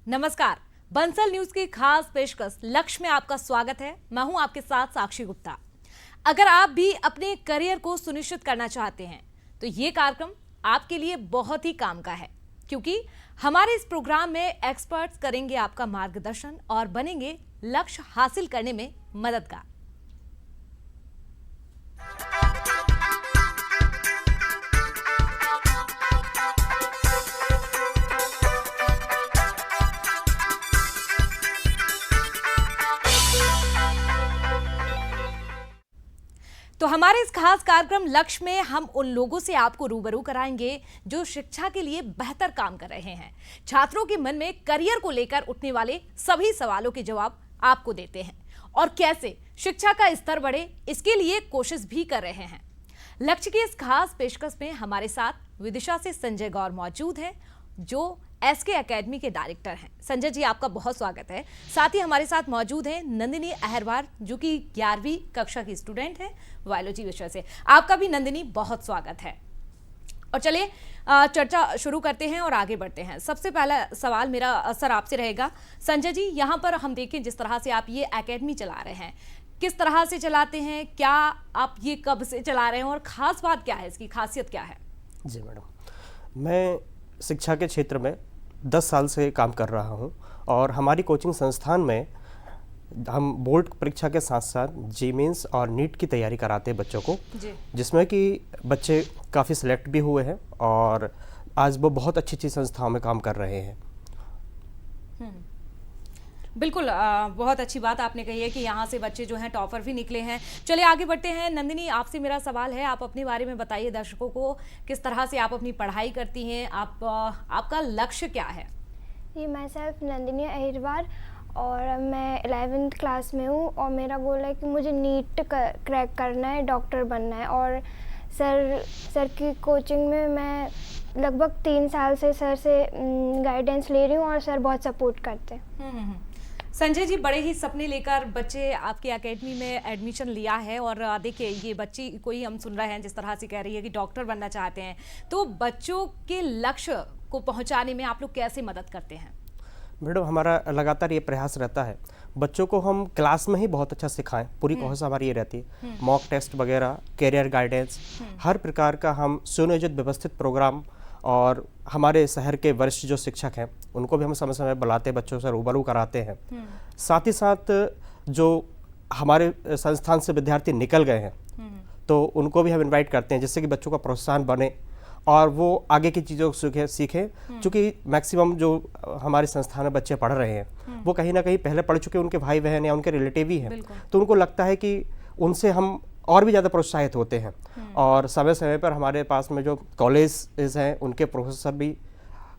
नमस्कार, बंसल न्यूज की खास पेशकश लक्ष्य में आपका स्वागत है। मैं हूं आपके साथ साक्षी गुप्ता। अगर आप भी अपने करियर को सुनिश्चित करना चाहते हैं तो ये कार्यक्रम आपके लिए बहुत ही काम का है, क्योंकि हमारे इस प्रोग्राम में एक्सपर्ट्स करेंगे आपका मार्गदर्शन और बनेंगे लक्ष्य हासिल करने में मददगार। तो हमारे इस खास कार्यक्रम लक्ष्य में हम उन लोगों से आपको रूबरू कराएंगे जो शिक्षा के लिए बेहतर काम कर रहे हैं, छात्रों के मन में करियर को लेकर उठने वाले सभी सवालों के जवाब आपको देते हैं और कैसे शिक्षा का स्तर बढ़े इसके लिए कोशिश भी कर रहे हैं। लक्ष्य की इस खास पेशकश में हमारे साथ विदिशा से संजय गौर मौजूद हैं, जो एसके एकेडमी के डायरेक्टर हैं। संजय जी, आपका बहुत स्वागत है। साथ ही हमारे साथ मौजूद हैं नंदिनी अहरवार, जो कि 11वीं कक्षा की स्टूडेंट है बायोलॉजी विषय से। आपका भी नंदिनी बहुत स्वागत है। और चलिए चर्चा शुरू करते हैं और आगे बढ़ते हैं। सबसे पहला सवाल मेरा सर आपसे रहेगा। संजय जी, यहाँ पर हम देखें जिस तरह से आप ये एकेडमी चला रहे हैं, किस तरह से चलाते हैं, क्या आप ये कब से चला रहे हैं और खास बात क्या है, इसकी खासियत क्या है? जी मैडम, मैं शिक्षा के क्षेत्र में 10 साल से काम कर रहा हूं और हमारी कोचिंग संस्थान में हम बोर्ड परीक्षा के साथ साथ जी मीन्स और नीट की तैयारी कराते हैं बच्चों को, जिसमें कि बच्चे काफ़ी सिलेक्ट भी हुए हैं और आज वो बहुत अच्छी अच्छी संस्थाओं में काम कर रहे हैं। बिल्कुल, बहुत अच्छी बात आपने कही है कि यहाँ से बच्चे जो हैं टॉपर भी निकले हैं। चलिए आगे बढ़ते हैं। नंदिनी, आपसे मेरा सवाल है, आप अपने बारे में बताइए दर्शकों को, किस तरह से आप अपनी पढ़ाई करती हैं, आपका लक्ष्य क्या है? जी, मैं सिर्फ नंदिनी अहिरवार और मैं 11th क्लास में हूँ और मेरा गोल है कि मुझे नीट क्रैक करना है, डॉक्टर बनना है। और सर की कोचिंग में मैं लगभग 3 साल से सर से गाइडेंस ले रही हूँ और सर बहुत सपोर्ट करते हैं। संजय जी, बड़े ही सपने लेकर बच्चे आपकी एकेडमी में एडमिशन लिया है और देखिए ये बच्ची कोई हम सुन रहे हैं जिस तरह से कह रही है कि डॉक्टर बनना चाहते हैं, तो बच्चों के लक्ष्य को पहुंचाने में आप लोग कैसे मदद करते हैं? मैडम, हमारा लगातार ये प्रयास रहता है बच्चों को हम क्लास में ही बहुत अच्छा सिखाएं। पूरी कोशिश हमारी ये रहती है, मॉक टेस्ट वगैरह, कैरियर गाइडेंस, हर प्रकार का हम सुनियोजित व्यवस्थित प्रोग्राम, और हमारे शहर के वरिष्ठ जो शिक्षक हैं उनको भी हम समय समय बुलाते, बच्चों से रूबरू कराते हैं। साथ ही साथ जो हमारे संस्थान से विद्यार्थी निकल गए हैं तो उनको भी हम इनवाइट करते हैं, जिससे कि बच्चों का प्रोत्साहन बने और वो आगे की चीज़ों को सीखें। चूँकि मैक्सिमम जो हमारे संस्थान में बच्चे पढ़ रहे हैं वो कहीं ना कहीं पहले पढ़ चुके उनके भाई बहन या उनके रिलेटिव ही हैं, तो उनको लगता है कि उनसे हम और भी ज़्यादा प्रोत्साहित होते हैं। और समय समय पर हमारे पास में जो कॉलेज हैं उनके प्रोफेसर भी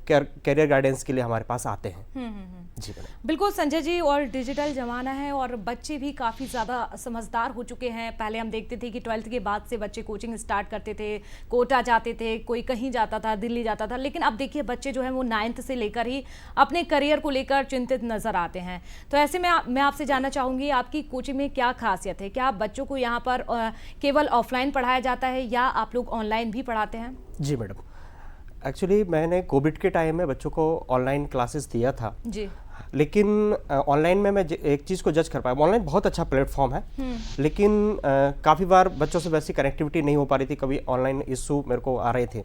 कैरियर गाइडेंस के लिए हमारे पास आते हैं। जी बिल्कुल संजय जी, और डिजिटल जमाना है और बच्चे भी काफ़ी ज़्यादा समझदार हो चुके हैं। पहले हम देखते थे कि 12th के बाद से बच्चे कोचिंग स्टार्ट करते थे, कोटा जाते थे, कोई कहीं जाता था, दिल्ली जाता था, लेकिन अब देखिए बच्चे जो है वो 9th से लेकर ही अपने करियर को लेकर चिंतित नज़र आते हैं। तो ऐसे में मैं आपसे जानना चाहूँगी, आपकी कोचिंग में क्या खासियत है? क्या आप बच्चों को यहाँ पर केवल ऑफलाइन पढ़ाया जाता है या आप लोग ऑनलाइन भी पढ़ाते हैं? जी मैडम, एक्चुअली मैंने कोविड के टाइम में बच्चों को ऑनलाइन क्लासेस दिया था जी, लेकिन ऑनलाइन में मैं एक चीज़ को जज कर पाया। ऑनलाइन बहुत अच्छा प्लेटफॉर्म है, लेकिन काफ़ी बार बच्चों से वैसी कनेक्टिविटी नहीं हो पा रही थी, कभी ऑनलाइन इशू मेरे को आ रहे थे।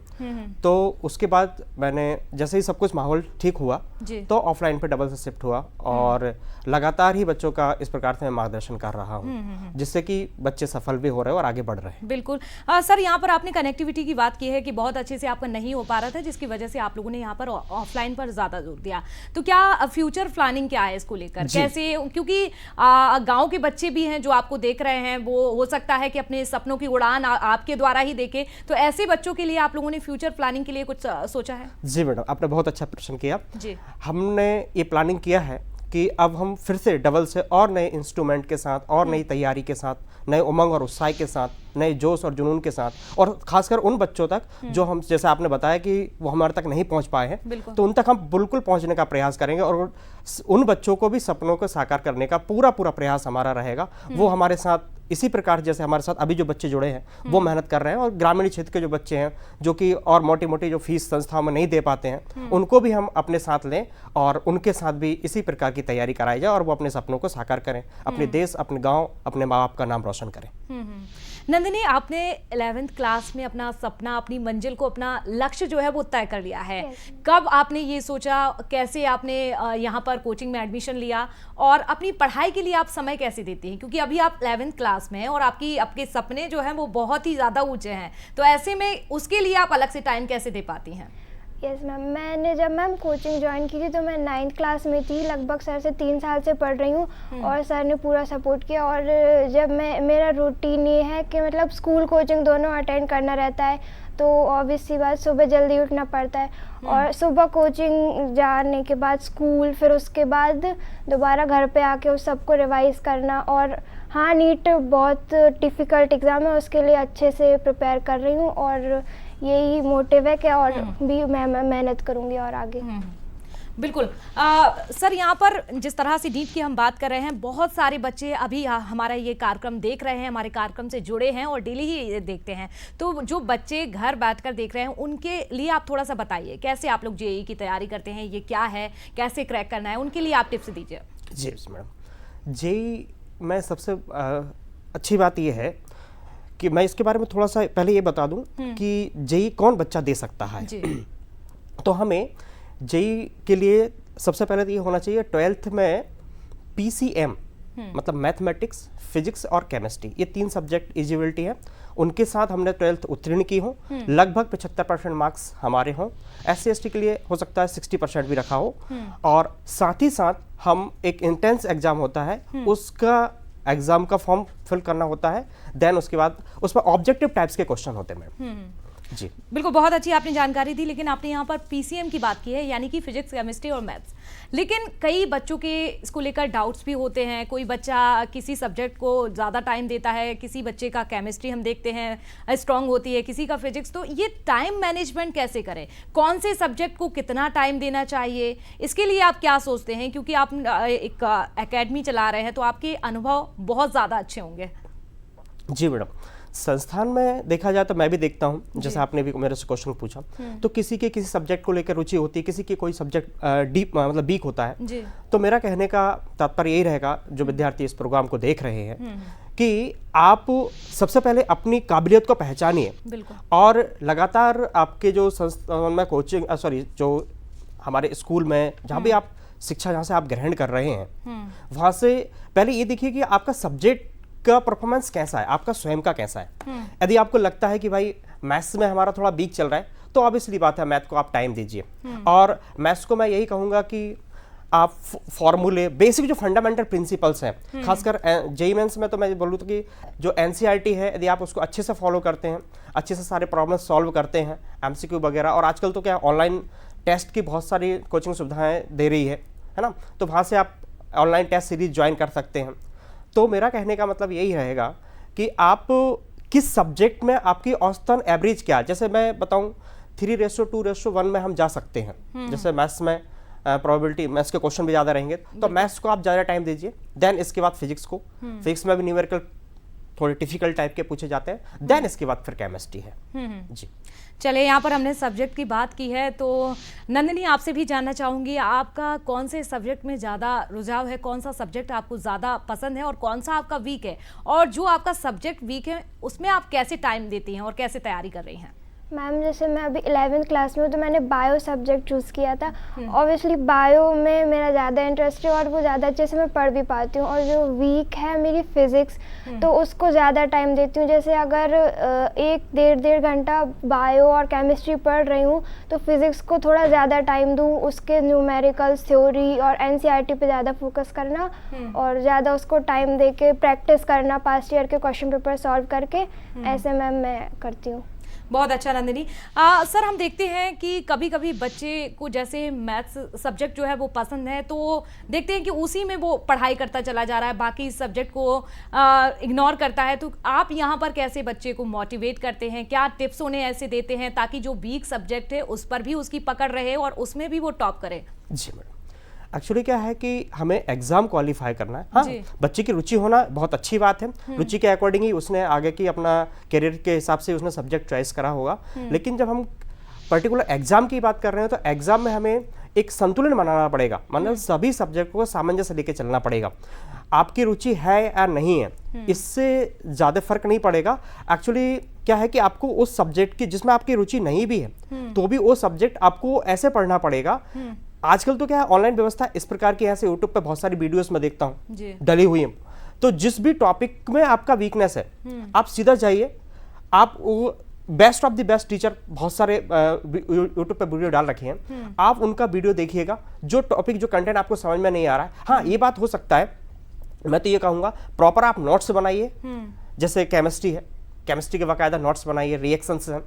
तो उसके बाद मैंने जैसे ही सब कुछ माहौल ठीक हुआ तो ऑफलाइन पे डबल से शिफ्ट हुआ और लगातार ही बच्चों का इस प्रकार से मैं मार्गदर्शन कर रहा हूँ, जिससे कि बच्चे सफल भी हो रहे हैं और आगे बढ़ रहे हैं। बिल्कुल सर, यहाँ पर आपने कनेक्टिविटी की बात की है कि बहुत अच्छे से आपका नहीं हो पा रहा था, जिसकी वजह से आप लोगों ने यहाँ पर ऑफलाइन पर ज़्यादा जोर दिया। तो क्या फ्यूचर प्लानिंग क्या है इसको लेकर, कैसे, क्योंकि गांव के बच्चे भी हैं जो आपको देख रहे हैं, वो हो सकता है कि अपने सपनों की उड़ान आपके द्वारा ही देखे, तो ऐसे बच्चों के लिए आप लोगों ने फ्यूचर प्लानिंग के लिए कुछ सोचा है? जी मैडम, आपने बहुत अच्छा प्रश्न किया जी। हमने ये प्लानिंग किया है कि अब हम फिर से डबल से और नए इंस्ट्रूमेंट के साथ और नई तैयारी के साथ, नए उमंग और उत्साह के साथ नए जोश और जुनून के साथ, और खासकर उन बच्चों तक जो हम, जैसे आपने बताया कि वो हमारे तक नहीं पहुंच पाए हैं, तो उन तक हम बिल्कुल पहुंचने का प्रयास करेंगे और उन बच्चों को भी सपनों को साकार करने का पूरा प्रयास हमारा रहेगा। वो हमारे साथ इसी प्रकार जैसे हमारे साथ अभी जो बच्चे जुड़े हैं वो मेहनत कर रहे हैं, और ग्रामीण क्षेत्र के जो बच्चे हैं जो कि और मोटी मोटी जो फीस संस्थाओं में नहीं दे पाते हैं, उनको भी हम अपने साथ लें और उनके साथ भी इसी प्रकार की तैयारी कराई जाए और वो अपने सपनों को साकार करें, अपने देश, अपने गांव, अपने माँ बाप का नाम रोशन करें। नंदिनी, आपने 11th क्लास में अपना सपना, अपनी मंजिल को, अपना लक्ष्य जो है वो तय कर लिया है। कब आपने ये सोचा, कैसे आपने यहाँ पर कोचिंग में एडमिशन लिया और अपनी पढ़ाई के लिए आप समय कैसे देती हैं? क्योंकि अभी आप 11th क्लास में हैं और आपके सपने जो हैं वो बहुत ही ज़्यादा ऊंचे हैं, तो ऐसे में उसके लिए आप अलग से टाइम कैसे दे पाती हैं? यस मैम, मैंने जब मैम कोचिंग ज्वाइन की थी तो मैं 9th क्लास में थी, लगभग सर से 3 साल से पढ़ रही हूँ और सर ने पूरा सपोर्ट किया। और जब मेरा रूटीन ये है कि मतलब स्कूल कोचिंग दोनों अटेंड करना रहता है, तो ऑब्वियस सी बात सुबह जल्दी उठना पड़ता है और सुबह कोचिंग जाने के बाद स्कूल, फिर उसके बाद दोबारा घर पे आके उस सबको रिवाइज़ करना। और हाँ, नीट बहुत डिफ़िकल्ट एग्ज़ाम है, उसके लिए अच्छे से प्रिपेयर कर रही हूँ और यही मोटिव है कि और भी मैं मेहनत करूँगी और आगे। बिल्कुल। सर, यहाँ पर जिस तरह से नीट की हम बात कर रहे हैं, बहुत सारे बच्चे अभी हमारा ये कार्यक्रम देख रहे हैं, हमारे कार्यक्रम से जुड़े हैं और डेली ही ये देखते हैं, तो जो बच्चे घर बैठकर देख रहे हैं उनके लिए आप थोड़ा सा बताइए, कैसे आप लोग जेईई की तैयारी करते हैं, ये क्या है, कैसे क्रैक करना है, उनके लिए आप टिप्स दीजिए। जी मैडम, जेईई में सबसे अच्छी बात यह है कि मैं इसके बारे में थोड़ा सा पहले ये बता दूं कि जेईई कौन बच्चा दे सकता है। तो हमें जेईई के लिए सबसे पहले तो ये होना चाहिए 12th में PCM, मतलब मैथमेटिक्स, फिजिक्स और केमिस्ट्री, ये 3 सब्जेक्ट एलिजिबिलिटी है, उनके साथ हमने 12th उत्तीर्ण की हो, लगभग 75% मार्क्स हमारे हों। SC ST के लिए हो सकता है 60% भी रखा हो, और साथ ही साथ हम एक इंटेंस एग्जाम होता है, उसका एग्जाम का फॉर्म फिल करना होता है, देन उसके बाद उसमें ऑब्जेक्टिव टाइप्स के क्वेश्चन होते हैं मैम। जी बिल्कुल, बहुत अच्छी आपने जानकारी दी। लेकिन आपने यहाँ पर PCM की बात की है, यानी कि फिजिक्स, केमिस्ट्री और मैथ्स, लेकिन कई बच्चों के इसको लेकर डाउट्स भी होते हैं। कोई बच्चा किसी सब्जेक्ट को ज़्यादा टाइम देता है, किसी बच्चे का केमिस्ट्री हम देखते हैं स्ट्रांग होती है, किसी का फिजिक्स, तो ये टाइम मैनेजमेंट कैसे करें, कौन से सब्जेक्ट को कितना टाइम देना चाहिए, इसके लिए आप क्या सोचते हैं? क्योंकि आप एक एकेडमी चला रहे हैं तो आपके अनुभव बहुत ज़्यादा अच्छे होंगे। जी मैडम, संस्थान में देखा जाए तो मैं भी देखता हूँ, जैसे आपने भी मेरे से क्वेश्चन पूछा, तो किसी के किसी सब्जेक्ट को लेकर रुचि होती है, किसी की कोई सब्जेक्ट डीप मतलब वीक होता है जी। तो मेरा कहने का तात्पर्य यही रहेगा, जो विद्यार्थी इस प्रोग्राम को देख रहे हैं, कि आप सबसे पहले अपनी काबिलियत को पहचानिए और लगातार आपके जो संस्थान में कोचिंग जो हमारे स्कूल में जहाँ भी आप शिक्षा जहाँ से आप ग्रहण कर रहे हैं, वहाँ से पहले ये देखिए कि आपका सब्जेक्ट का परफॉर्मेंस कैसा है, आपका स्वयं का कैसा है। यदि आपको लगता है कि भाई मैथ्स में हमारा थोड़ा वीक चल रहा है, तो ऑब्वियसली बात है मैथ को आप टाइम दीजिए। और मैथ्स को मैं यही कहूँगा कि आप फॉर्मूले, बेसिक जो फंडामेंटल प्रिंसिपल्स हैं, खासकर जेईई मेंस में तो मैं बोलूँ तो कि जो NCERT है, यदि आप उसको अच्छे से फॉलो करते हैं, अच्छे से सारे प्रॉब्लम सॉल्व करते हैं, MCQ वगैरह, और आजकल तो क्या ऑनलाइन टेस्ट की बहुत सारी कोचिंग सुविधाएँ दे रही है ना, तो वहाँ से आप ऑनलाइन टेस्ट सीरीज ज्वाइन कर सकते हैं। तो मेरा कहने का मतलब यही रहेगा कि आप किस सब्जेक्ट में आपकी औसतन एवरेज क्या है। जैसे मैं बताऊं 3:2:1 में हम जा सकते हैं। जैसे मैथ्स में प्रोबेबिलिटी, मैथ्स के क्वेश्चन भी ज़्यादा रहेंगे, तो मैथ्स को आप ज़्यादा टाइम दीजिए, देन इसके बाद फिजिक्स को, फिजिक्स में भी न्यूमेरिकल थोड़े डिफिकल्ट टाइप के पूछे जाते हैं, देन इसके बाद फिर केमिस्ट्री है। जी चलिए, यहाँ पर हमने सब्जेक्ट की बात की है, तो नंदिनी आपसे भी जानना चाहूँगी, आपका कौन से सब्जेक्ट में ज़्यादा रुझाव है, कौन सा सब्जेक्ट आपको ज़्यादा पसंद है और कौन सा आपका वीक है, और जो आपका सब्जेक्ट वीक है उसमें आप कैसे टाइम देती हैं और कैसे तैयारी कर रही हैं? मैम, जैसे मैं अभी 11th क्लास में हूँ तो मैंने बायो सब्जेक्ट चूज़ किया था। ऑब्वियसली बायो में मेरा ज़्यादा इंटरेस्ट है और वो ज़्यादा अच्छे से मैं पढ़ भी पाती हूँ। और जो वीक है मेरी फिज़िक्स, तो उसको ज़्यादा टाइम देती हूँ। जैसे अगर 1-1.5 घंटा बायो और केमिस्ट्री पढ़ रही हूँ तो फिज़िक्स को थोड़ा ज़्यादा टाइम दूँ, उसके न्यूमेरिकल्स, थ्योरी और NCERT पे ज़्यादा फोकस करना और ज़्यादा उसको टाइम दे के प्रैक्टिस करना, पास्ट ईयर के क्वेश्चन पेपर सॉल्व करके, ऐसे मैम मैं करती हूँ। बहुत अच्छा नंदिनी। सर हम देखते हैं कि कभी कभी बच्चे को जैसे मैथ्स सब्जेक्ट जो है वो पसंद है, तो देखते हैं कि उसी में वो पढ़ाई करता चला जा रहा है, बाकी सब्जेक्ट को इग्नोर करता है। तो आप यहाँ पर कैसे बच्चे को मोटिवेट करते हैं, क्या टिप्स उन्हें ऐसे देते हैं ताकि जो वीक सब्जेक्ट है उस पर भी उसकी पकड़ रहे और उसमें भी वो टॉप करे? जी मैडम, एक्चुअली क्या है कि हमें एग्जाम क्वालिफाई करना है। हाँ, जी। बच्चे की रुचि होना बहुत अच्छी बात है, रुचि के अकॉर्डिंग ही उसने आगे की अपना करियर के हिसाब से उसने सब्जेक्ट चॉइस करा होगा। लेकिन जब हम पर्टिकुलर एग्जाम की बात कर रहे हैं तो एग्जाम में हमें एक संतुलन बनाना पड़ेगा, मतलब सभी सब्जेक्ट को सामंजस्य लेके चलना पड़ेगा। आपकी रुचि है या नहीं है, इससे ज़्यादा फर्क नहीं पड़ेगा। एक्चुअली क्या है कि आपको उस सब्जेक्ट की जिसमें आपकी रुचि नहीं भी है तो भी वो सब्जेक्ट आपको ऐसे पढ़ना पड़ेगा। आजकल तो क्या है, ऑनलाइन व्यवस्था इस प्रकार की, ऐसे यूट्यूब पे बहुत सारी वीडियोस में देखता हूँ डली हुई है। तो जिस भी टॉपिक में आपका वीकनेस है आप सीधा जाइए, आप best of the best teacher बहुत सारे यूट्यूब पे वीडियो डाल रखे हैं, आप उनका वीडियो देखिएगा। जो टॉपिक जो कंटेंट आपको समझ में नहीं आ रहा है, हाँ ये बात हो सकता है, मैं तो ये कहूँगा प्रॉपर आप नोट्स बनाइए। जैसे केमिस्ट्री है, केमिस्ट्री के बाकायदा नोट्स बनाइए, रिएक्शंस हैं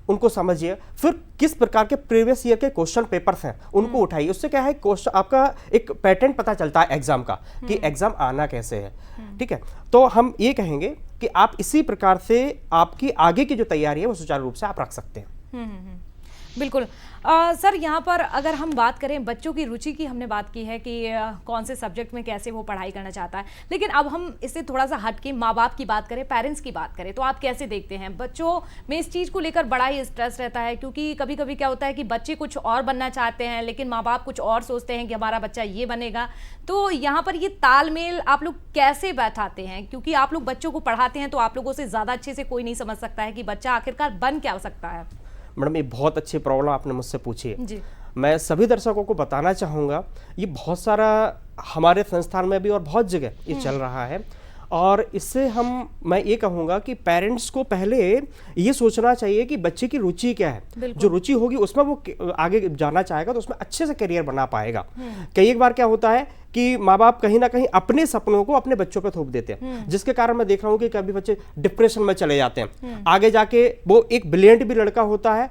उनको समझिए, फिर किस प्रकार के प्रीवियस ईयर के क्वेश्चन पेपर्स हैं उनको उठाइए। उससे क्या है, क्वेश्चन आपका एक पैटर्न पता चलता है एग्जाम का कि एग्जाम आना कैसे है। ठीक है, तो हम ये कहेंगे कि आप इसी प्रकार से आपकी आगे की जो तैयारी है वो सुचारू रूप से आप रख सकते हैं। बिल्कुल। सर यहाँ पर अगर हम बात करें बच्चों की रुचि की, हमने बात की है कि कौन से सब्जेक्ट में कैसे वो पढ़ाई करना चाहता है, लेकिन अब हम इससे थोड़ा सा हट के माँ बाप की बात करें, पेरेंट्स की बात करें, तो आप कैसे देखते हैं? बच्चों में इस चीज़ को लेकर बड़ा ही स्ट्रेस रहता है, क्योंकि कभी कभी क्या होता है कि बच्चे कुछ और बनना चाहते हैं लेकिन माँ बाप कुछ और सोचते हैं कि हमारा बच्चा ये बनेगा। तो यहाँ पर ये तालमेल आप लोग कैसे बैठाते हैं? क्योंकि आप लोग बच्चों को पढ़ाते हैं तो आप लोगों से ज़्यादा अच्छे से कोई नहीं समझ सकता है कि बच्चा आखिरकार बन क्या सकता है। मैडम ये बहुत अच्छी प्रॉब्लम आपने मुझसे पूछी है। जी। मैं सभी दर्शकों को बताना चाहूँगा, ये बहुत सारा हमारे संस्थान में भी और बहुत जगह ये चल रहा है। और इससे मैं ये कहूँगा कि पेरेंट्स को पहले ये सोचना चाहिए कि बच्चे की रुचि क्या है। जो रुचि होगी उसमें वो आगे जाना चाहेगा तो उसमें अच्छे से करियर बना पाएगा। कई बार क्या होता है कि माँ बाप कहीं ना कहीं अपने सपनों को अपने बच्चों पे थोप देते हैं, जिसके कारण मैं देख रहा हूँ कि कभी बच्चे डिप्रेशन में चले जाते हैं। आगे जाके वो एक ब्रिलियंट भी लड़का होता है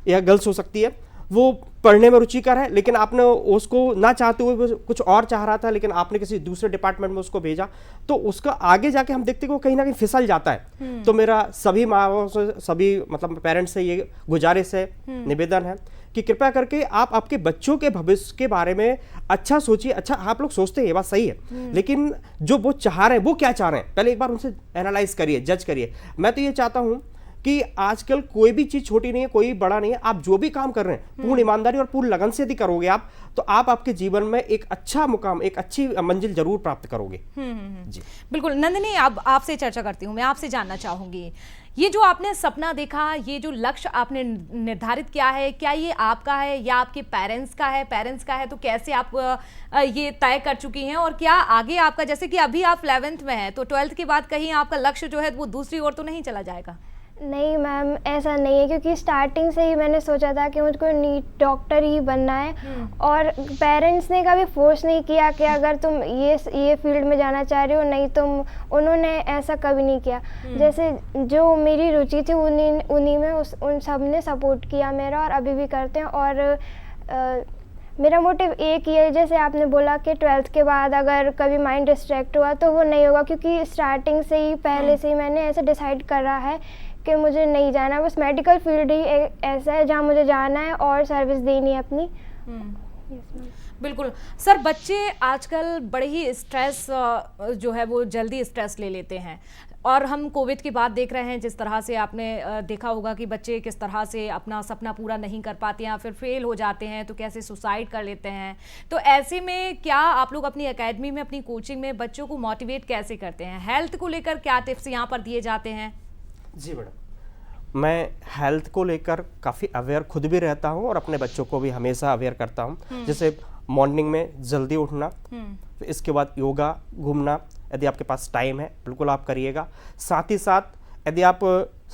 या गर्ल्स हो सकती है, वो पढ़ने में रुचिकर है, लेकिन आपने उसको ना चाहते हुए कुछ और चाह रहा था, लेकिन आपने किसी दूसरे डिपार्टमेंट में उसको भेजा, तो उसका आगे जाके हम देखते हैं कि वो कहीं ना कहीं फिसल जाता है। तो मेरा सभी माँ बापों से, सभी मतलब पेरेंट्स से ये गुजारिश है, निवेदन है कि कृपया करके आप आपके बच्चों के भविष्य के बारे में अच्छा सोचिए। अच्छा, आप लोग सोचते हैं ये बात सही है, लेकिन जो वो चाह रहे हैं वो क्या चाह रहे हैं, पहले एक बार उनसे एनालाइज करिए, जज करिए। मैं तो ये चाहता हूँ कि आजकल कोई भी चीज छोटी नहीं है, कोई बड़ा नहीं है। आप जो भी काम कर रहे हैं पूर्ण ईमानदारी और पूर्ण लगन से यदि करोगे आप, तो आप आपके जीवन में एक अच्छा मुकाम, एक अच्छी मंजिल जरूर प्राप्त करोगे। जी बिल्कुल। नंदिनी, अब आपसे चर्चा करती हूँ, मैं आपसे जानना चाहूंगी, ये जो आपने सपना देखा, ये जो लक्ष्य आपने निर्धारित किया है, क्या ये आपका है या आपके पेरेंट्स का है? पेरेंट्स का है तो कैसे आप ये तय कर चुकी हैं, और क्या आगे आपका, जैसे कि अभी आप 11th में हैं, तो 12th के बाद कहीं आपका लक्ष्य जो है वो दूसरी ओर तो नहीं चला जाएगा? नहीं मैम, ऐसा नहीं है, क्योंकि स्टार्टिंग से ही मैंने सोचा था कि मुझको नीट डॉक्टर ही बनना है। और पेरेंट्स ने कभी फोर्स नहीं किया कि अगर तुम ये फील्ड में जाना चाह रहे हो, नहीं तुम, उन्होंने ऐसा कभी नहीं किया। जैसे जो मेरी रुचि थी उन्हीं में उन सब ने सपोर्ट किया मेरा, और अभी भी करते हैं। और मेरा मोटिव एक ही है, जैसे आपने बोला कि 12th के बाद अगर कभी माइंड डिस्ट्रैक्ट हुआ तो वो नहीं होगा, क्योंकि स्टार्टिंग से ही पहले से ही मैंने ऐसे डिसाइड कर रहा है कि मुझे नहीं जाना, बस मेडिकल फील्ड ही ऐसा है जहाँ मुझे जाना है और सर्विस देनी है अपनी। बिल्कुल। सर, बच्चे आजकल बड़े ही स्ट्रेस जो है वो जल्दी स्ट्रेस ले लेते हैं, और हम कोविड के बाद देख रहे हैं जिस तरह से आपने देखा होगा कि बच्चे किस तरह से अपना सपना पूरा नहीं कर पाते हैं, फिर फेल हो जाते हैं, तो कैसे सुसाइड कर लेते हैं। तो ऐसे में क्या आप लोग अपनी एकेडमी में, अपनी कोचिंग में बच्चों को मोटिवेट कैसे करते हैं? हेल्थ को लेकर क्या टिप्स यहाँ पर दिए जाते हैं? जी मैडम, मैं हेल्थ को लेकर काफ़ी अवेयर खुद भी रहता हूँ और अपने बच्चों को भी हमेशा अवेयर करता हूँ। जैसे मॉर्निंग में जल्दी उठना, फिर इसके बाद योगा, घूमना, यदि आपके पास टाइम है बिल्कुल आप करिएगा। साथ ही साथ यदि आप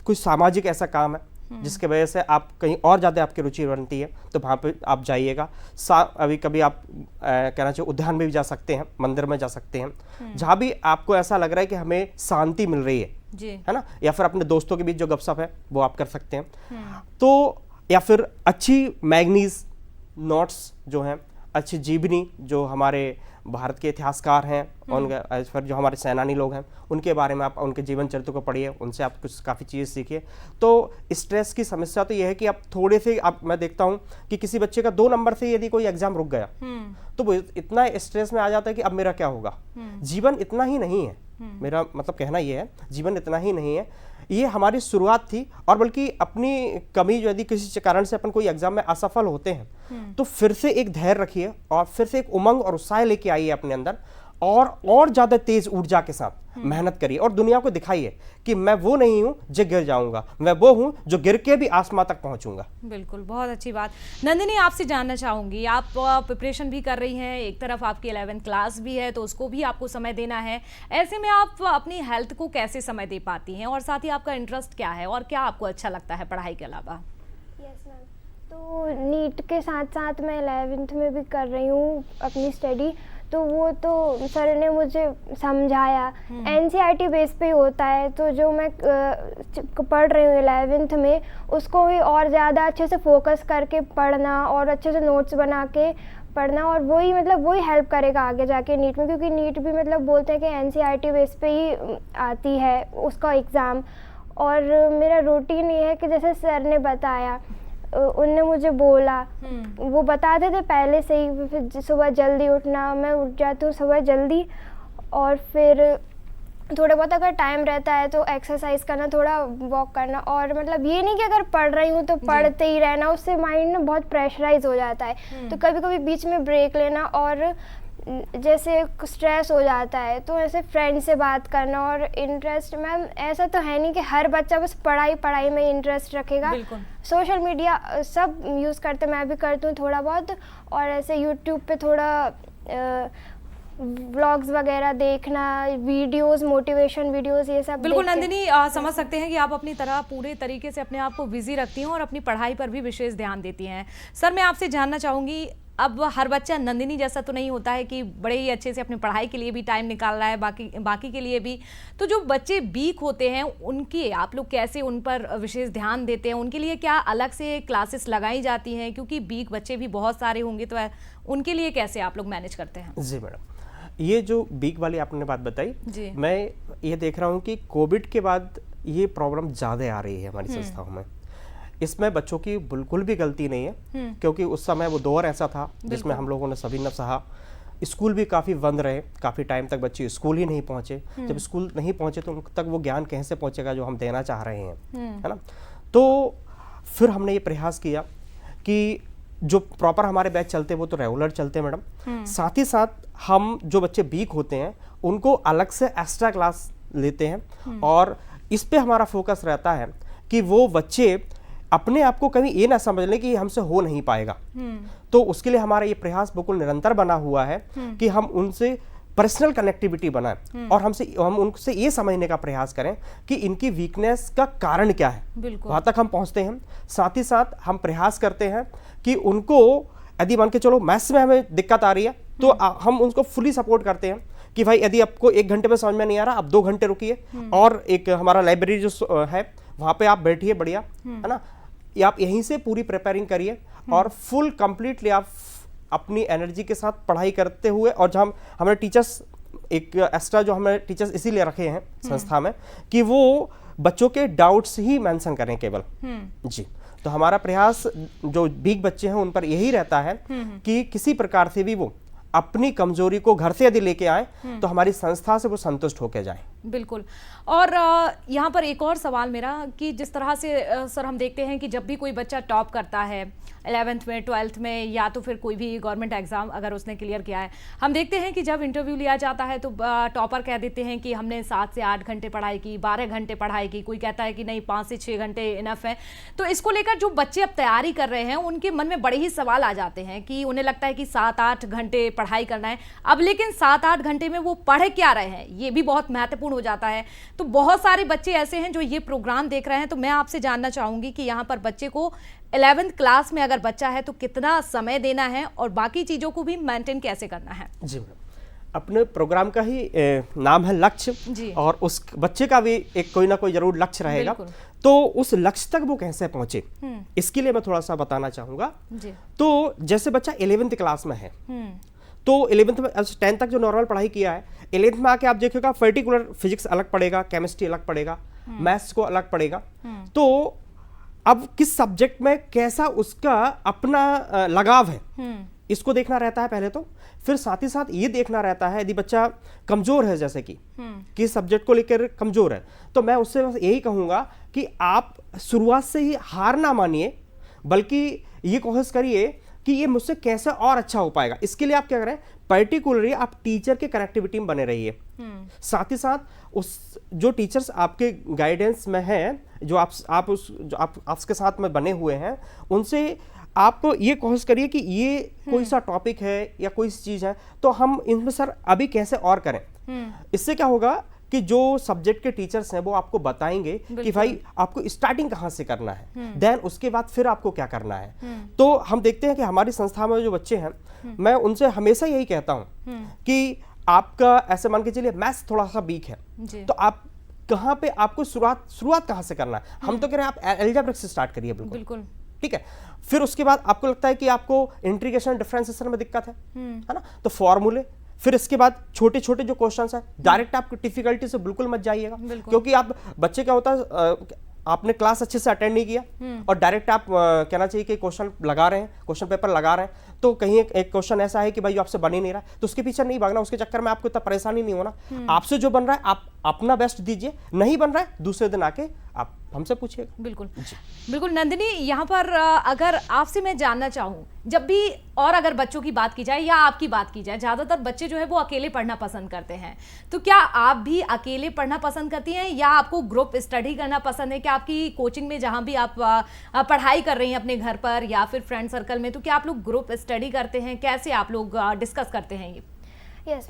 कुछ सामाजिक ऐसा काम है जिसके वजह से आप कहीं और ज़्यादा आपकी रुचि बनती है तो वहाँ पे आप जाइएगा। अभी कभी आप कहना चाहिए उद्यान में भी जा सकते हैं, मंदिर में जा सकते हैं, जहाँ भी आपको ऐसा लग रहा है कि हमें शांति मिल रही है, जी। है ना, या फिर अपने दोस्तों के बीच जो गपशप है वो आप कर सकते हैं। तो या फिर अच्छी मैगनीज नोट्स जो हैं, अच्छी जीवनी जो हमारे भारत के इतिहासकार हैं, उनके फिर जो हमारे सेनानी लोग हैं उनके बारे में आप उनके जीवन चरित्र को पढ़िए, उनसे आप कुछ काफ़ी चीज़ें सीखिए। तो स्ट्रेस की समस्या तो यह है कि आप थोड़े से मैं देखता हूँ कि किसी बच्चे का 2 नंबर से यदि कोई एग्जाम रुक गया तो वो इतना स्ट्रेस में आ जाता है कि अब मेरा क्या होगा। जीवन इतना ही नहीं है, मेरा मतलब कहना यह है, जीवन इतना ही नहीं है, ये हमारी शुरुआत थी। और बल्कि अपनी कमी जो यदि किसी कारण से अपन कोई एग्जाम में असफल होते हैं तो फिर से एक धैर्य रखिए और फिर से एक उमंग और उत्साह लेके आइए अपने अंदर, और ज़्यादा तेज ऊर्जा के साथ मेहनत करिए और दुनिया को दिखाइए कि मैं वो नहीं हूँ जो गिर जाऊंगा, मैं वो हूँ जो गिर के भी आसमां तक पहुंचूंगा। बिल्कुल, बहुत अच्छी बात। नंदिनी, आपसे जानना चाहूंगी, आप प्रिपरेशन भी कर रही हैं, एक तरफ आपकी 11th क्लास भी है तो उसको भी आपको समय देना है, ऐसे में आप अपनी हेल्थ को कैसे समय दे पाती हैं और साथ ही आपका इंटरेस्ट क्या है और क्या आपको अच्छा लगता है पढ़ाई के अलावा? यस मैम, तो नीट के साथ साथ मैं 11th में भी कर रही हूँ अपनी स्टडी। तो वो तो सर ने मुझे समझाया, एनसीईआरटी बेस पे होता है, तो जो मैं पढ़ रही हूँ 11th में उसको भी और ज़्यादा अच्छे से फोकस करके पढ़ना और अच्छे से नोट्स बना के पढ़ना, और वही मतलब वही हेल्प करेगा आगे जाके नीट में, क्योंकि नीट भी मतलब बोलते हैं कि एनसीईआरटी बेस पे ही आती है उसका एग्ज़ाम। और मेरा रूटीन ये है कि जैसे सर ने बताया, उनने मुझे बोला, वो बताते थे पहले से ही, फिर सुबह जल्दी उठना, मैं उठ जाती हूँ सुबह जल्दी, और फिर थोड़ा बहुत अगर टाइम रहता है तो एक्सरसाइज करना, थोड़ा वॉक करना, और मतलब ये नहीं कि अगर पढ़ रही हूँ तो पढ़ते ही रहना, उससे माइंड ना बहुत प्रेशराइज हो जाता है। तो कभी कभी बीच में ब्रेक लेना, और जैसे स्ट्रेस हो जाता है तो ऐसे फ्रेंड से बात करना। और इंटरेस्ट मैम ऐसा तो है नहीं कि हर बच्चा बस पढ़ाई में इंटरेस्ट रखेगा। सोशल मीडिया सब यूज़ करते, मैं भी करती हूँ थोड़ा बहुत, और ऐसे यूट्यूब पे थोड़ा व्लॉग्स वगैरह देखना, वीडियोस, मोटिवेशन वीडियोस, ये सब। बिल्कुल नंदिनी, समझ सकते हैं कि आप अपनी तरह पूरे तरीके से अपने आप को बिजी रखती हैं और अपनी पढ़ाई पर भी विशेष ध्यान देती हैं। सर, मैं आपसे जानना चाहूँगी, अब हर बच्चा नंदिनी जैसा तो नहीं होता है कि बड़े ही अच्छे से अपनी पढ़ाई के लिए भी टाइम निकाल रहा है, बाकी के लिए भी। तो जो बच्चे वीक होते हैं उनके आप लोग कैसे उन पर विशेष ध्यान देते हैं? उनके लिए क्या अलग से क्लासेस लगाई जाती हैं? क्योंकि वीक बच्चे भी बहुत सारे होंगे, तो उनके लिए कैसे आप लोग मैनेज करते हैं? जी मैडम, ये जो वीक वाली आपने बात बताई, मैं ये देख रहा हूँ कि कोविड के बाद ये प्रॉब्लम ज़्यादा आ रही है हमारी संस्थाओं में। इसमें बच्चों की बिल्कुल भी गलती नहीं है, क्योंकि उस समय वो दौर ऐसा था जिसमें हम लोगों ने सभी ने सहा। स्कूल भी काफ़ी बंद रहे, काफ़ी टाइम तक बच्चे स्कूल ही नहीं पहुँचे। जब स्कूल नहीं पहुँचे तो उन तक वो ज्ञान कहीं से पहुँचेगा जो हम देना चाह रहे हैं, है ना। तो फिर हमने ये प्रयास किया कि जो प्रॉपर हमारे बैच चलते वो तो रेगुलर चलते हैं मैडम, साथ ही साथ हम जो बच्चे वीक होते हैं उनको अलग से एक्स्ट्रा क्लास लेते हैं। और इस पे हमारा फोकस रहता है कि वो बच्चे अपने आप को कभी ये ना समझ लें कि हमसे हो नहीं पाएगा। तो उसके लिए हमारा ये प्रयास बिल्कुल निरंतर बना हुआ है कि हम उनसे पर्सनल कनेक्टिविटी बनाएं और हम उनसे ये समझने का प्रयास करें कि इनकी वीकनेस का कारण क्या है। वहां तक हम पहुंचते हैं। साथ ही साथ हम प्रयास करते हैं कि उनको यदि मान के चलो मैथ्स में हमें दिक्कत आ रही है तो हम उनको फुली सपोर्ट करते हैं कि भाई यदि आपको 1 घंटे में समझ में नहीं आ रहा, आप 2 घंटे रुकिए और एक हमारा लाइब्रेरी जो है वहां पे आप बैठिए, बढ़िया है ना, आप यहीं से पूरी प्रिपेयरिंग करिए और फुल कंप्लीटली आप अपनी एनर्जी के साथ पढ़ाई करते हुए। और जब हमारे टीचर्स एक एक्स्ट्रा जो हमें टीचर्स इसीलिए रखे हैं संस्था में कि वो बच्चों के डाउट्स ही मेंशन करें केवल। जी, तो हमारा प्रयास जो वीक बच्चे हैं उन पर यही रहता है कि किसी प्रकार से भी वो अपनी कमजोरी को घर से यदि लेके आए तो हमारी संस्था से वो संतुष्ट होकर जाए। बिल्कुल। और यहाँ पर एक और सवाल मेरा कि जिस तरह से सर हम देखते हैं कि जब भी कोई बच्चा टॉप करता है 11th में, 12th में, या तो फिर कोई भी गवर्नमेंट एग्जाम अगर उसने क्लियर किया है, हम देखते हैं कि जब इंटरव्यू लिया जाता है तो टॉपर कह देते हैं कि हमने 7 से 8 घंटे पढ़ाई की, 12 घंटे पढ़ाई की, कोई कहता है कि नहीं 5 से 6 घंटे इनफ है। तो इसको लेकर जो बच्चे अब तैयारी कर रहे हैं उनके मन में बड़े ही सवाल आ जाते हैं कि उन्हें लगता है कि 7-8 घंटे पढ़ाई करना है। अब लेकिन 7-8 घंटे में वो पढ़ क्या रहे हैं, ये भी बहुत महत्वपूर्ण हो जाता है। तो बहुत सारे बच्चे ऐसे हैं जो ये प्रोग्राम देख रहे हैं, तो मैं आपसे जानना चाहूंगी कि यहाँ पर बच्चे को 11th क्लास में अगर बच्चा है तो कितना समय देना है और बाकी चीजों को भी मेंटेन कैसे करना है? जी मैडम, अपने प्रोग्राम का ही नाम है लक्ष्य, जी। और उस बच्चे का भी एक कोई ना कोई जरूर लक्ष्य रहेगा। बिल्कुल। तो उस लक्ष्य तक वो कैसे पहुंचे, इसके लिए मैं थोड़ा सा बताना चाहूंगा। जी। तो जैसे बच्चा 11th क्लास में है, तो 11th में 10th तक जो नॉर्मल पढ़ाई किया है, 11th में आके आप देखिएगा पर्टिकुलर फिजिक्स अलग पड़ेगा, केमिस्ट्री अलग पड़ेगा, मैथ्स को अलग पड़ेगा। तो अब किस सब्जेक्ट में कैसा उसका अपना लगाव है, इसको देखना रहता है पहले तो। फिर साथ ही साथ ये देखना रहता है यदि बच्चा कमजोर है, जैसे कि किस सब्जेक्ट को लेकर कमजोर है, तो मैं उससे बस यही कहूंगा कि आप शुरुआत से ही हार ना मानिए, बल्कि ये कोशिश करिए कि ये मुझसे कैसे और अच्छा हो पाएगा। इसके लिए आप क्या करें, पर्टिकुलरली आप टीचर के कनेक्टिविटी में बने रहिए। साथ ही साथ उस जो टीचर्स आपके गाइडेंस में हैं, जो आपके साथ में बने हुए हैं, उनसे आप ये कोशिश करिए कि ये कोई सा टॉपिक है या कोई सी चीज है, तो हम इनमें सर अभी कैसे और करें। इससे क्या होगा कि जो सब्जेक्ट के टीचर्स हैं वो आपको बताएंगे कि भाई आपको स्टार्टिंग कहाँ से करना है, देन उसके बाद फिर आपको क्या करना है। तो हम देखते हैं कि हमारी संस्था में जो बच्चे हैं, मैं उनसे हमेशा यही कहता हूँ कि आपका ऐसे मान के चलिए मैथ्स थोड़ा सा वीक है, तो आप कहाँ पे आपको शुरुआत कहाँ से करना है। हम तो कह रहे हैं आप अलजेब्रा से स्टार्ट करिए, बिल्कुल ठीक है। फिर उसके बाद आपको लगता है कि आपको इंटीग्रेशन डिफरेंशिएशन में दिक्कत है ना, तो फॉर्मूले। फिर इसके बाद छोटे छोटे जो क्वेश्चंस है, डायरेक्ट आप डिफिकल्टी से बिल्कुल मत जाइएगा, क्योंकि आप बच्चे क्या होता है, आपने क्लास अच्छे से अटेंड नहीं किया और डायरेक्ट आप कहना चाहिए कि क्वेश्चन लगा रहे हैं, क्वेश्चन पेपर लगा रहे हैं, तो कहीं एक क्वेश्चन ऐसा है कि भाई जो आपसे बन ही नहीं रहा है, तो उसके पीछे नहीं भागना, उसके चक्कर में आपको इतना परेशानी नहीं होना। आपसे जो बन रहा है आप अपना बेस्ट दीजिए, नहीं बन रहा है दूसरे दिन आके आप हमसे पूछिएगा। बिल्कुल बिल्कुल। नंदिनी, यहाँ पर अगर आपसे मैं जानना चाहूँ, जब भी और अगर बच्चों की बात की जाए या आपकी बात की जाए, ज़्यादातर बच्चे जो है वो अकेले पढ़ना पसंद करते हैं, तो क्या आप भी अकेले पढ़ना पसंद करती हैं या आपको ग्रुप स्टडी करना पसंद है? क्या आपकी कोचिंग में जहाँ भी आप पढ़ाई कर रही हैं अपने घर पर या फिर फ्रेंड सर्कल में, तो क्या आप लोग ग्रुप स्टडी करते हैं? कैसे आप लोग डिस्कस करते हैं ये? यस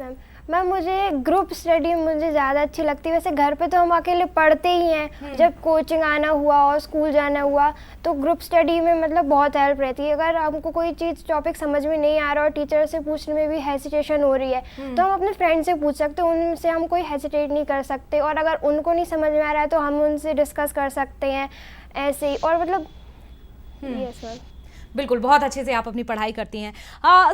मैम, मुझे ग्रुप स्टडी मुझे ज़्यादा अच्छी लगती है। वैसे घर पे तो हम अकेले पढ़ते ही हैं, जब कोचिंग आना हुआ और स्कूल जाना हुआ तो ग्रुप स्टडी में मतलब बहुत हेल्प रहती है। अगर हमको कोई चीज़ टॉपिक समझ में नहीं आ रहा और टीचर से पूछने में भी हेसिटेशन हो रही है, तो हम अपने फ्रेंड से पूछ सकते हैं, उनसे हम कोई हेसिटेट नहीं कर सकते। और अगर उनको नहीं समझ में आ रहा है तो हम उनसे डिस्कस कर सकते हैं ऐसे ही। और मतलब यस मैम, बिल्कुल, बहुत अच्छे से आप अपनी पढ़ाई करती हैं।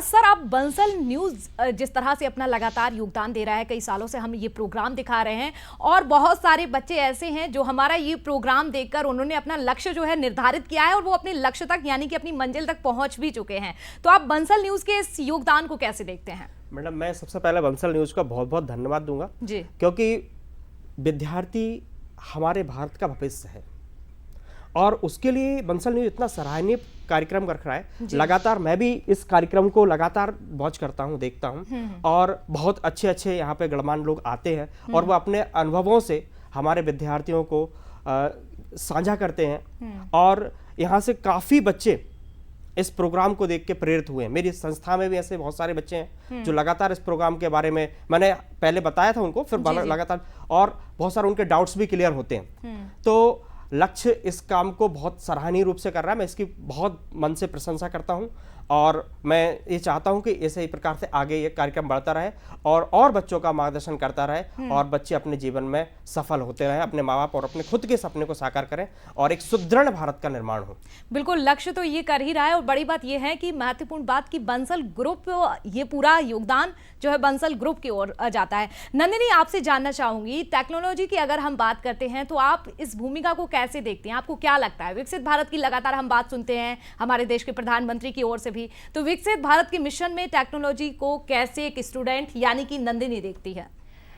सर, आप बंसल न्यूज़ जिस तरह से अपना लगातार योगदान दे रहा है, कई सालों से हम ये प्रोग्राम दिखा रहे हैं और बहुत सारे बच्चे ऐसे हैं जो हमारा ये प्रोग्राम देखकर उन्होंने अपना लक्ष्य जो है निर्धारित किया है और वो अपने लक्ष्य तक यानी कि अपनी मंजिल तक पहुंच भी चुके हैं। तो आप बंसल न्यूज़ के इस योगदान को कैसे देखते हैं? मैडम, मैं सबसे पहले बंसल न्यूज़ का बहुत बहुत धन्यवाद दूंगा जी, क्योंकि विद्यार्थी हमारे भारत का भविष्य है और उसके लिए बंसल न्यूज़ इतना सराहनीय कार्यक्रम रख रहा है। लगातार मैं भी इस कार्यक्रम को लगातार वॉच करता हूं, देखता हूं और बहुत अच्छे अच्छे यहाँ पे गणमान्य लोग आते हैं और वो अपने अनुभवों से हमारे विद्यार्थियों को साझा करते हैं और यहाँ से काफ़ी बच्चे इस प्रोग्राम को देख के प्रेरित हुए हैं। मेरी संस्था में भी ऐसे बहुत सारे बच्चे हैं जो लगातार इस प्रोग्राम के बारे में मैंने पहले बताया था उनको, फिर लगातार और बहुत सारे उनके डाउट्स भी क्लियर होते हैं। तो लक्ष्य इस काम को बहुत सराहनीय रूप से कर रहा है, मैं इसकी बहुत मन से प्रशंसा करता हूं और मैं ये चाहता हूं कि इसी प्रकार से आगे ये कार्यक्रम बढ़ता रहे और बच्चों का मार्गदर्शन करता रहे और बच्चे अपने जीवन में सफल होते रहें, अपने माँ बाप और अपने खुद के सपने को साकार करें और एक सुदृढ़ भारत का निर्माण हो। बिल्कुल, लक्ष्य तो ये कर ही रहा है और बड़ी बात ये है कि महत्वपूर्ण बात कि बंसल ग्रुप, ये पूरा योगदान जो है बंसल ग्रुप की ओर जाता है। नंदिनी, आपसे जानना चाहूंगी, टेक्नोलॉजी की अगर हम बात करते हैं तो आप इस भूमिका को कैसे देखते हैं? आपको क्या लगता है? विकसित भारत की लगातार हम बात सुनते हैं हमारे देश के प्रधानमंत्री की ओर से भी, तो विकसित भारत के मिशन में टेक्नोलॉजी को कैसे एक स्टूडेंट यानी कि नंदिनी देखती है?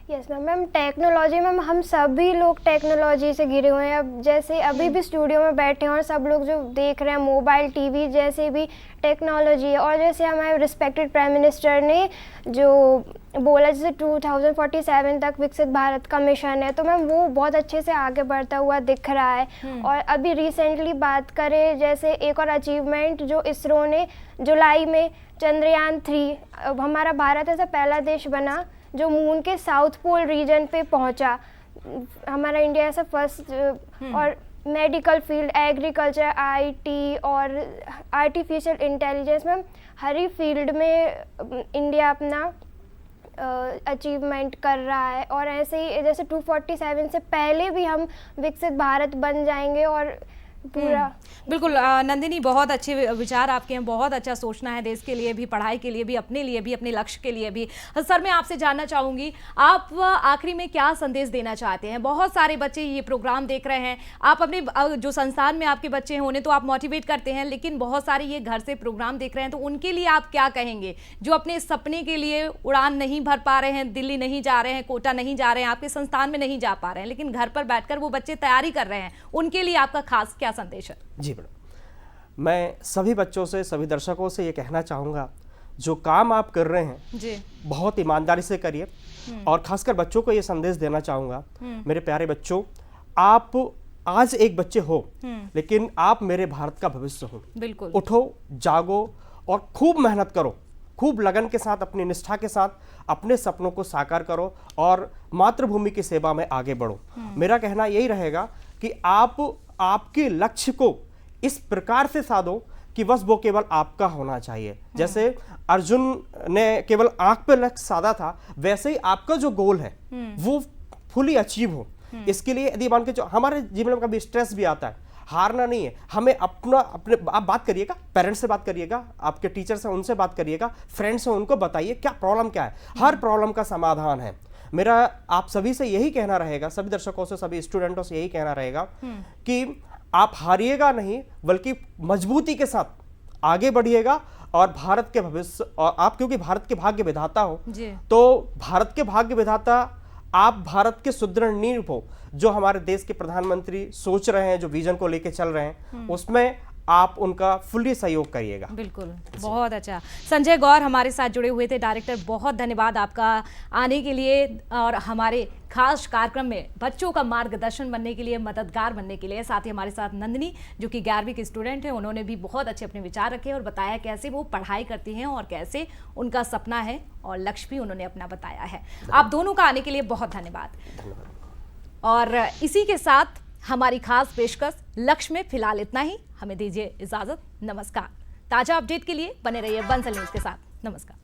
यस मैम, टेक्नोलॉजी में हम सभी लोग टेक्नोलॉजी से घिरे हुए हैं। अब जैसे अभी भी स्टूडियो में बैठे हैं और सब लोग जो देख रहे हैं मोबाइल, टीवी जैसे भी टेक्नोलॉजी है। और जैसे हमारे रिस्पेक्टेड प्राइम मिनिस्टर ने जो बोला, जैसे 2047 तक विकसित भारत का मिशन है, तो मैम वो बहुत अच्छे से आगे बढ़ता हुआ दिख रहा है। और अभी रिसेंटली बात करें, जैसे एक और अचीवमेंट जो इसरो ने जुलाई में चंद्रयान 3, अब हमारा भारत ऐसा पहला देश बना जो मून के साउथ पोल रीजन पे पहुंचा। हमारा इंडिया ऐसा फर्स्ट। और मेडिकल फील्ड, एग्रीकल्चर, आईटी और आर्टिफिशियल इंटेलिजेंस में हर ही फील्ड में इंडिया अपना अचीवमेंट कर रहा है, और ऐसे ही जैसे 247 से पहले भी हम विकसित भारत बन जाएंगे और पूरा। बिल्कुल नंदिनी, बहुत अच्छे विचार आपके हैं, बहुत अच्छा सोचना है देश के लिए भी, पढ़ाई के लिए भी, अपने लक्ष्य के लिए भी। सर, मैं आपसे जानना चाहूँगी, आप आखिरी में क्या संदेश देना चाहते हैं? बहुत सारे बच्चे ये प्रोग्राम देख रहे हैं, आप अपने जो संस्थान में आपके बच्चे हैं उन्हें तो आप मोटिवेट करते हैं, लेकिन बहुत सारे ये घर से प्रोग्राम देख रहे हैं, तो उनके लिए आप क्या कहेंगे जो अपने सपने के लिए उड़ान नहीं भर पा रहे हैं, दिल्ली नहीं जा रहे हैं, कोटा नहीं जा रहे हैं, आपके संस्थान में नहीं जा पा रहे हैं, लेकिन घर पर बैठकर वो बच्चे तैयारी कर रहे हैं, उनके लिए आपका खास क्या संदेश है? जी मैडम, मैं सभी बच्चों से, सभी दर्शकों से ये कहना चाहूँगा, जो काम आप कर रहे हैं जी, बहुत ईमानदारी से करिए। और खासकर बच्चों को ये संदेश देना चाहूँगा, मेरे प्यारे बच्चों, आप आज एक बच्चे हो, लेकिन आप मेरे भारत का भविष्य हो। बिल्कुल। उठो, जागो और खूब मेहनत करो, खूब लगन के साथ, अपनी निष्ठा के साथ अपने सपनों को साकार करो और मातृभूमि की सेवा में आगे बढ़ो। मेरा कहना यही रहेगा कि आप आपके लक्ष्य को इस प्रकार से साधो कि बस वो केवल आपका होना चाहिए। जैसे अर्जुन ने केवल आंख पे लक्ष्य साधा था, वैसे ही आपका जो गोल है वो फुली अचीव हो। इसके लिए यदि मान के जो हमारे जीवन में कभी स्ट्रेस भी आता है, हारना नहीं है, हमें अपने आप बात करिएगा, पेरेंट्स से बात करिएगा, आपके टीचर से उनसे बात करिएगा, फ्रेंड्स से उनको बताइए क्या प्रॉब्लम क्या है, हर प्रॉब्लम का समाधान है। मेरा आप सभी से यही कहना रहेगा, सभी दर्शकों से, सभी स्टूडेंटों से यही कहना रहेगा कि आप हारिएगा नहीं, बल्कि मजबूती के साथ आगे बढ़िएगा और भारत के भविष्य, और आप क्योंकि भारत के भाग्य विधाता हो, तो भारत के भाग्य विधाता आप भारत के सुदृढ़ नींव हो। जो हमारे देश के प्रधानमंत्री सोच रहे हैं, जो विजन को लेके चल रहे हैं, उसमें आप उनका फुल्ली सहयोग करिएगा। बिल्कुल, बहुत अच्छा। संजय गौर हमारे साथ जुड़े हुए थे, डायरेक्टर, बहुत धन्यवाद आपका आने के लिए और हमारे खास कार्यक्रम में बच्चों का मार्गदर्शन बनने के लिए, मददगार बनने के लिए। साथ ही हमारे साथ नंदिनी, जो कि 11वीं की स्टूडेंट है, उन्होंने भी बहुत अच्छे अपने विचार रखे और बताया कैसे वो पढ़ाई करती हैं और कैसे उनका सपना है और लक्ष्य भी उन्होंने अपना बताया है। आप दोनों का आने के लिए बहुत धन्यवाद। और इसी के साथ हमारी खास पेशकश लक्ष्य में फिलहाल इतना ही। हमें दीजिए इजाजत, नमस्कार। ताजा अपडेट के लिए बने रहिए बंसल न्यूज के साथ। नमस्कार।